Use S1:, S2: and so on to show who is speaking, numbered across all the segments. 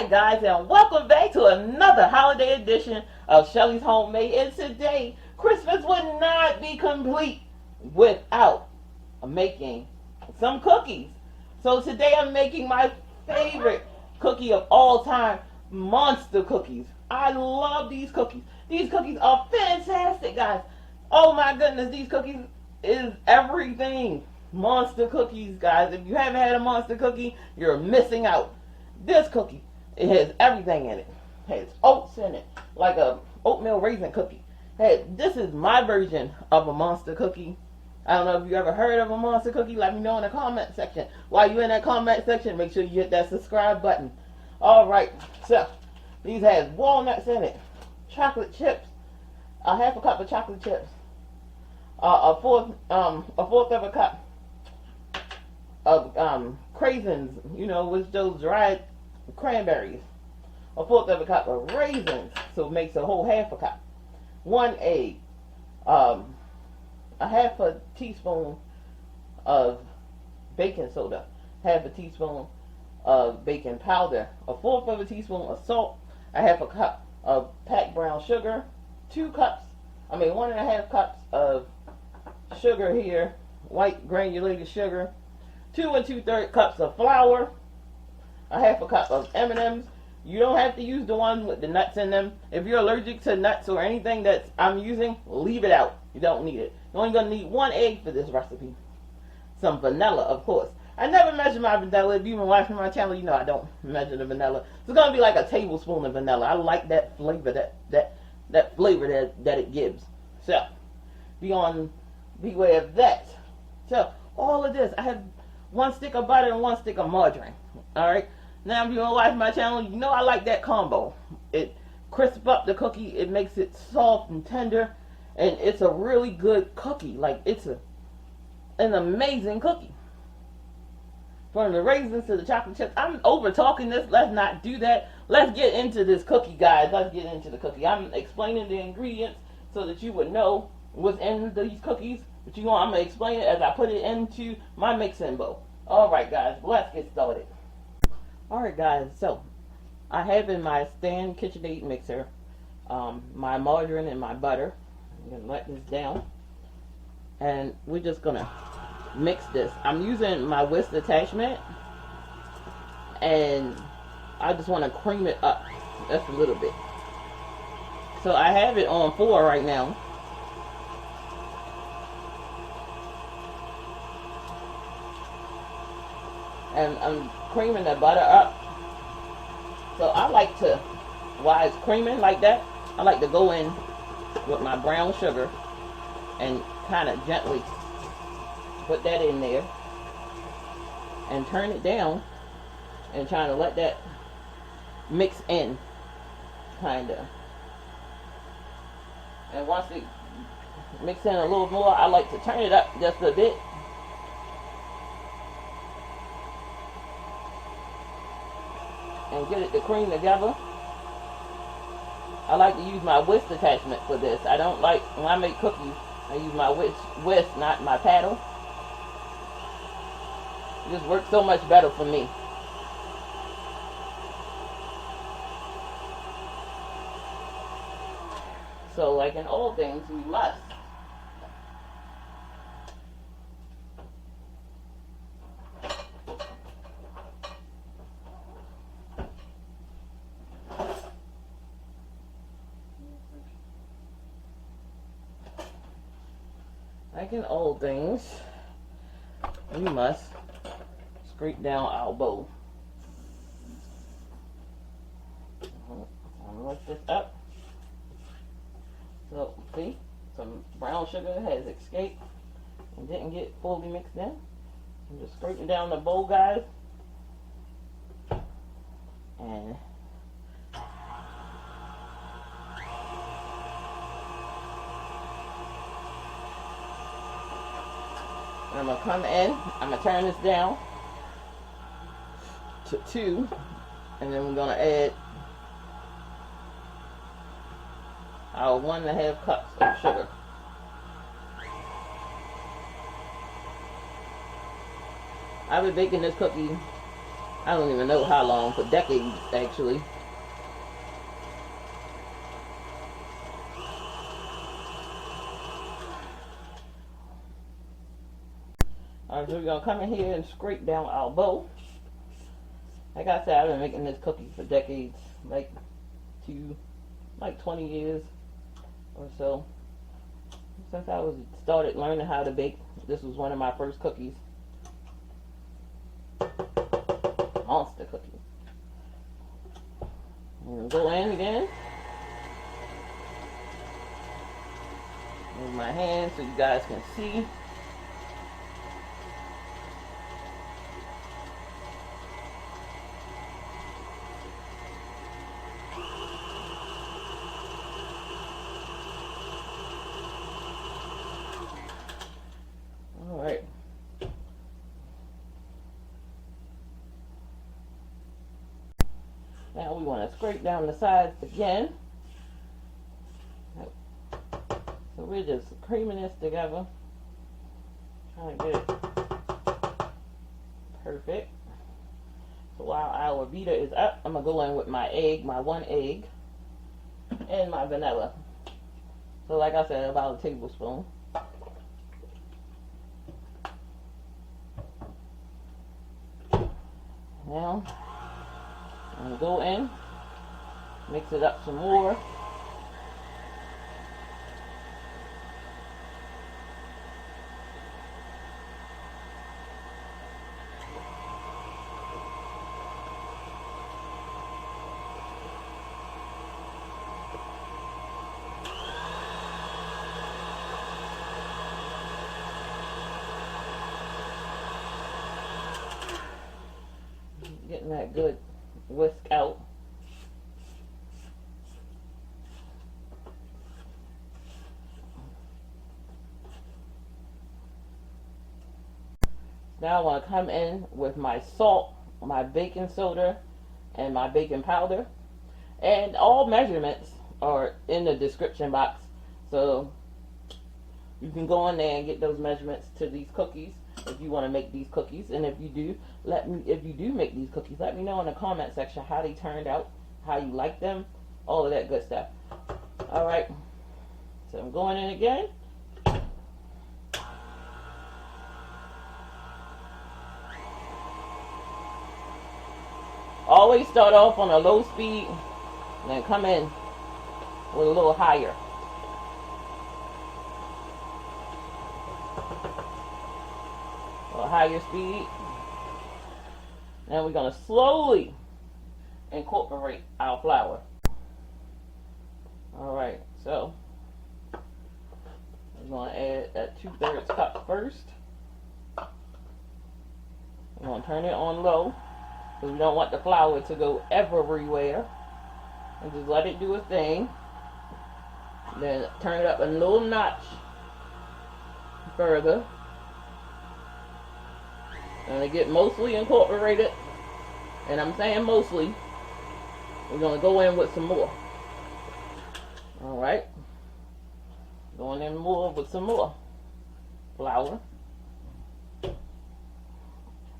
S1: Alright guys, and welcome back to another holiday edition of Shelly's Homemade. And today, Christmas would not be complete without making some cookies. So today I'm making my favorite cookie of all time, monster cookies. I love these cookies. These cookies are fantastic, guys. Oh my goodness, these cookies is everything. Monster cookies, guys. If you haven't had a monster cookie, you're missing out. This cookie, it has everything in it. It has oats in it, like a oatmeal raisin cookie. Hey, this is my version of a monster cookie. I don't know if you ever heard of a monster cookie. Let me know in the comment section. While you're in that comment section, make sure you hit that subscribe button. Alright, so these has walnuts in it, chocolate chips, a half a cup of chocolate chips, a fourth of a cup of raisins, you know, with those dried cranberries, a fourth of a cup of raisins, so it makes a whole half a cup, 1 egg, a half a teaspoon of baking soda, half a teaspoon of baking powder, a fourth of a teaspoon of salt, a half a cup of packed brown sugar, 1.5 cups of sugar here, white granulated sugar, 2 2/3 cups of flour, a half a cup of M&Ms. You don't have to use the ones with the nuts in them. If you're allergic to nuts or anything that I'm using, leave it out. You don't need it. You're only going to need 1 egg for this recipe. Some vanilla, of course. I never measure my vanilla. If you've been watching my channel, you know I don't measure the vanilla. It's going to be like a tablespoon of vanilla. I like that flavor, that flavor that it gives. So, beware of that. So, all of this, I have 1 stick of butter and 1 stick of margarine. Alright? Now, if you want to watch my channel, you know I like that combo. It crisps up the cookie. It makes it soft and tender. And it's a really good cookie. Like, it's an amazing cookie. From the raisins to the chocolate chips. I'm over talking this. Let's not do that. Let's get into this cookie, guys. Let's get into the cookie. I'm explaining the ingredients so that you would know what's in these cookies. But I'm going to explain it as I put it into my mixing bowl. Alright, guys. Let's get started. Alright, guys. So, I have in my stand KitchenAid mixer my margarine and my butter. I'm going to let this down. And we're just going to mix this. I'm using my whisk attachment. And I just want to cream it up just a little bit. So, I have it on 4 right now. And I'm creaming the butter up. So I like to, while it's creaming like that, I like to go in with my brown sugar and kind of gently put that in there and turn it down and trying to let that mix in, kind of. And once it mix in a little more, I like to turn it up just a bit. And get it to cream together. I like to use my whisk attachment for this. I don't like, when I make cookies, I use my whisk, not my paddle. It just works so much better for me. So, like in all things, we must we must scrape down our bowl. I'll lift this up. So, see, some brown sugar has escaped and didn't get fully mixed in. I'm just scraping down the bowl, guys. And I'm going to come in, I'm going to turn this down to 2, and then we're going to add our 1.5 cups of sugar. I've been baking this cookie I don't even know how long, for decades actually. Alright, so we're gonna come in here and scrape down our bowl. Like I said, I've been making this cookie for decades, like 20 years or so. Since I started learning how to bake, this was one of my first cookies. Monster cookie. I'm gonna go in again. Move my hand so you guys can see. Alright. Now we want to scrape down the sides again. So we're just creaming this together. Trying to get it perfect. So while our beater is up, I'm going to go in with my egg, my 1 egg, and my vanilla. So like I said, about a tablespoon. Now, I'm going to go in, mix it up some more. Getting that good whisk out. Now I want to come in with my salt, my baking soda, and my baking powder. And all measurements are in the description box. So you can go in there and get those measurements to these cookies if you want to make these cookies. And if you do, if you do make these cookies, let me know in the comment section how they turned out, how you like them, all of that good stuff. Alright, so I'm going in again. Always start off on a low speed and then come in with a little higher. A higher speed. Now we're going to slowly incorporate our flour. Alright, so I'm going to add that 2/3 cup first. I'm going to turn it on low because we don't want the flour to go everywhere. And just let it do its thing. Then turn it up a little notch further. And it get mostly incorporated. And I'm saying mostly. We're going to go in with some more. Alright. Going in more with some more flour.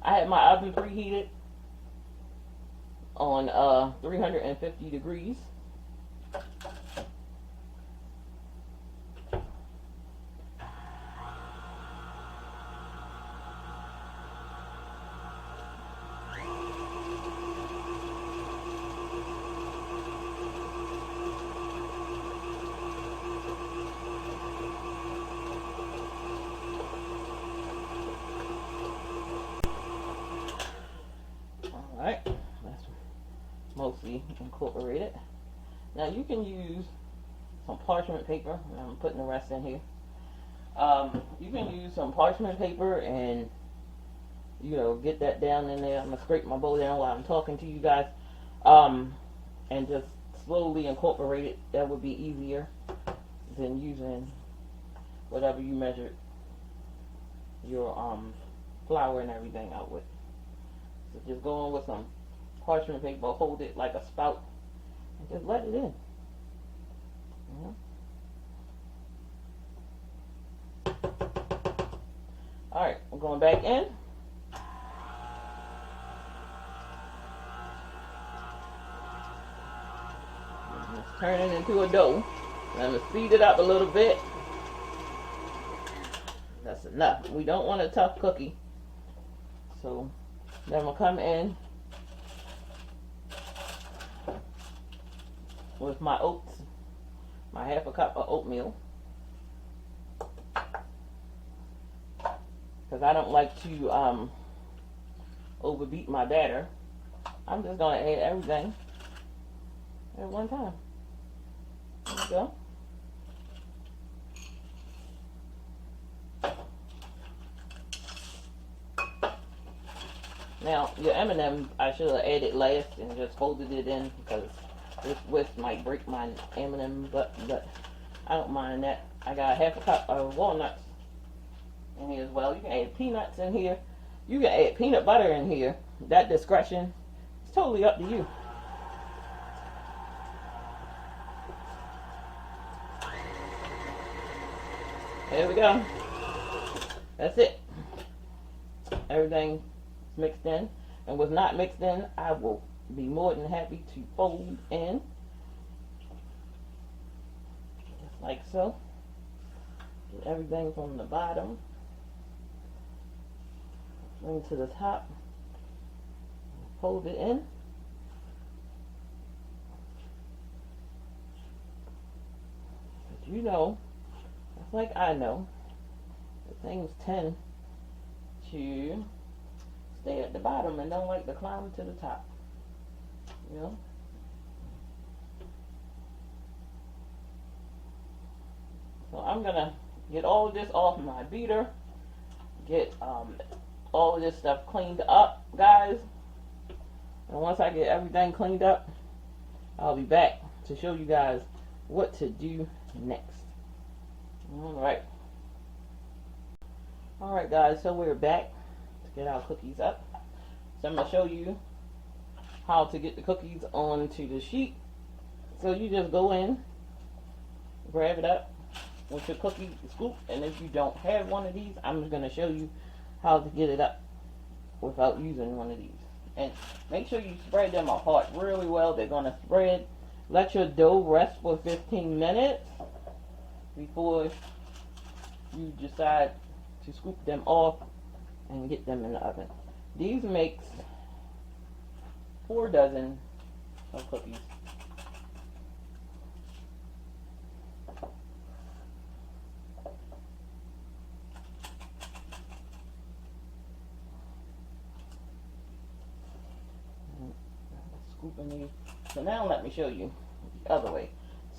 S1: I had my oven preheated on 350 degrees. Alright, that's mostly incorporated. Now you can use some parchment paper. I'm putting the rest in here. You can use some parchment paper and, you know, get that down in there. I'm going to scrape my bowl down while I'm talking to you guys. And just slowly incorporate it. That would be easier than using whatever you measured your flour and everything out with. So just go on with some parchment paper, hold it like a spout, and just let it in. Alright, I'm going back in. turn it into a dough. I'm going to speed it up a little bit. That's enough. We don't want a tough cookie. So then I'm going to come in with my oats, my half a cup of oatmeal. Because I don't like to overbeat my batter. I'm just going to add everything at one time. There we go. Now, your M&M, I should have added last and just folded it in because this whisk might break my M&M, but I don't mind that. I got a half a cup of walnuts in here as well. You can add peanuts in here. You can add peanut butter in here. That discretion is totally up to you. There we go. That's it. Everything mixed in, and what's not mixed in, I will be more than happy to fold in, just like so. Get everything from the bottom into the top, fold it in. But you know, just like I know, that things tend to stay at the bottom and don't like to climb to the top. You know? So I'm gonna get all of this off my beater, get all of this stuff cleaned up, guys. And once I get everything cleaned up, I'll be back to show you guys what to do next. Alright. Alright guys, so we're back to get our cookies up. So I'm going to show you how to get the cookies onto the sheet. So you just go in, grab it up with your cookie scoop, and if you don't have one of these, I'm just going to show you how to get it up without using one of these. And make sure you spread them apart really well. They're going to spread. Let your dough rest for 15 minutes before you decide to scoop them off and get them in the oven. These makes 4 dozen of cookies. Scooping these. So now let me show you the other way.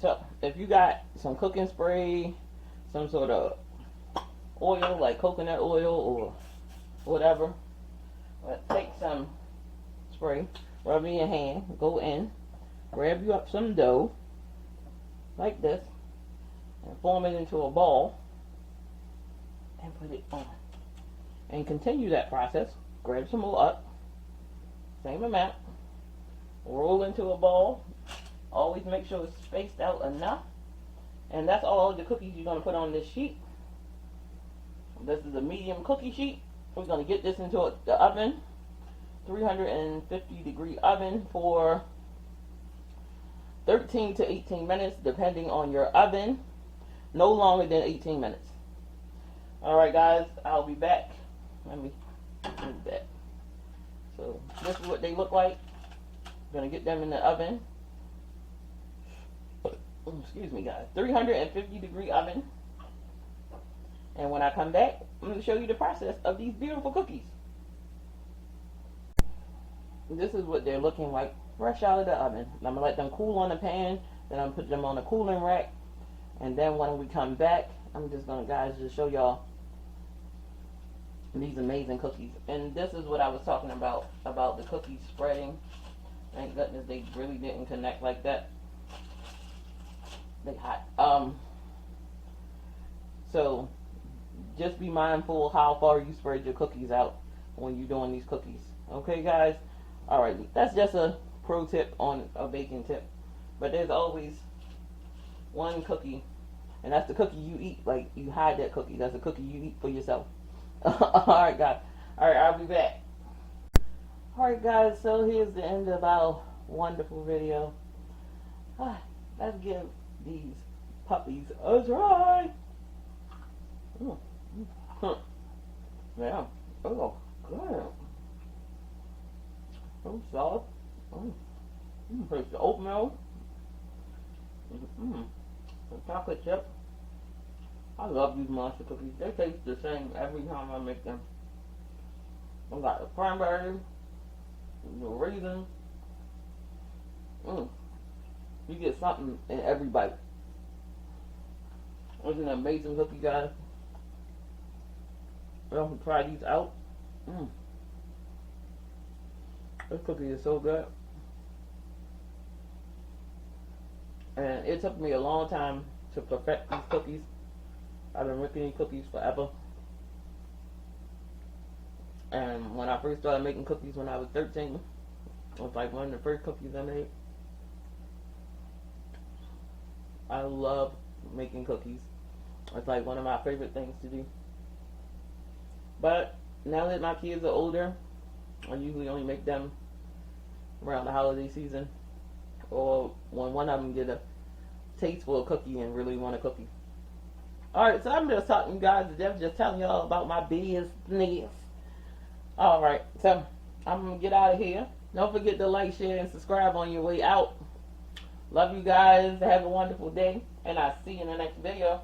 S1: So if you got some cooking spray, some sort of oil like coconut oil or whatever, take some spray, rub it in your hand, go in, grab you up some dough like this and form it into a ball and put it on, and continue that process. Grab some more up, same amount, roll into a ball. Always make sure it's spaced out enough. And that's all the cookies you're going to put on this sheet. This is a medium cookie sheet. We're going to get this into the oven, 350 degree oven for 13 to 18 minutes, depending on your oven. No longer than 18 minutes. Alright guys, I'll be back. Let me move that. So this is what they look like. I'm going to get them in the oven. Excuse me guys, 350 degree oven. And when I come back, I'm going to show you the process of these beautiful cookies. This is what they're looking like fresh out of the oven. I'm going to let them cool on the pan, then I'm going to put them on a cooling rack, and then when we come back, I'm just going to, guys, just show y'all these amazing cookies. And this is what I was talking about the cookies spreading. Thank goodness they really didn't connect like that. They hot. So just be mindful how far you spread your cookies out when you're doing these cookies. Okay guys? Alright, that's just a pro tip on a baking tip. But there's always one cookie, and that's the cookie you eat. Like, you hide that cookie. That's a cookie you eat for yourself. Alright guys. Alright, I'll be back. Alright guys, so here's the end of our wonderful video. Let's give these puppies a try. Mm. Mm. Yeah. Oh, good. So soft. Mm. Taste the oatmeal. The chocolate chip. I love these monster cookies. They taste the same every time I make them. I got the cranberries, the raisins. You get something in every bite. It's an amazing cookie, guys. Y'all can try these out. This cookie is so good. And it took me a long time to perfect these cookies. I've been making these cookies forever. And when I first started making cookies when I was 13, it was like one of the first cookies I made. I love making cookies. It's like one of my favorite things to do. But now that my kids are older, I usually only make them around the holiday season, or when one of them get a taste for a cookie and really want a cookie. Alright, so I'm just talking to you guys to death, just telling y'all about my business. Alright, so I'm going to get out of here. Don't forget to like, share, and subscribe on your way out. Love you guys. Have a wonderful day, and I'll see you in the next video.